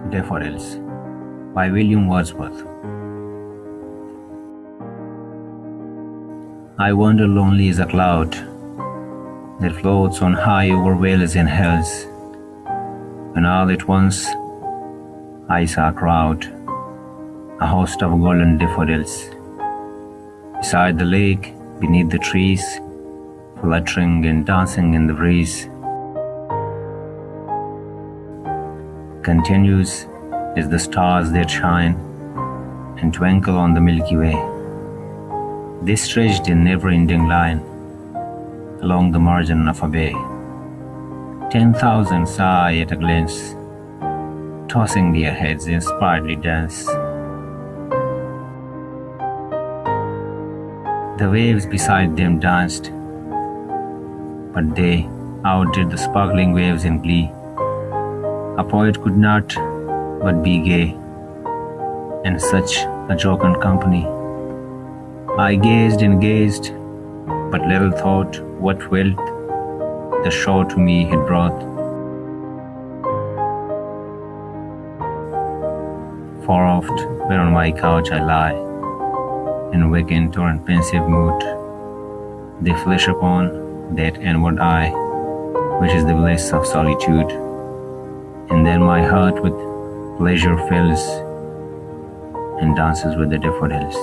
Daffodils by William Wordsworth. I wander lonely as a cloud that floats on high over vales and hills, when all at once I saw a crowd, a host of golden daffodils, beside the lake, beneath the trees, fluttering and dancing in the breeze. Continuous as the stars that shine and twinkle on the Milky Way. They stretched in never-ending line along the margin of a bay. 10,000 saw at a glance, tossing their heads in sprightly dance. The waves beside them danced, but they outdid the sparkling waves in glee. A poet could not but be gay in such a jocund company. I gazed and gazed, but little thought what wealth the show to me had brought. For oft, when on my couch I lie, in vacant or in pensive mood, they flash upon that inward eye, which is the bliss of solitude. And then my heart with pleasure fills and dances with the daffodils.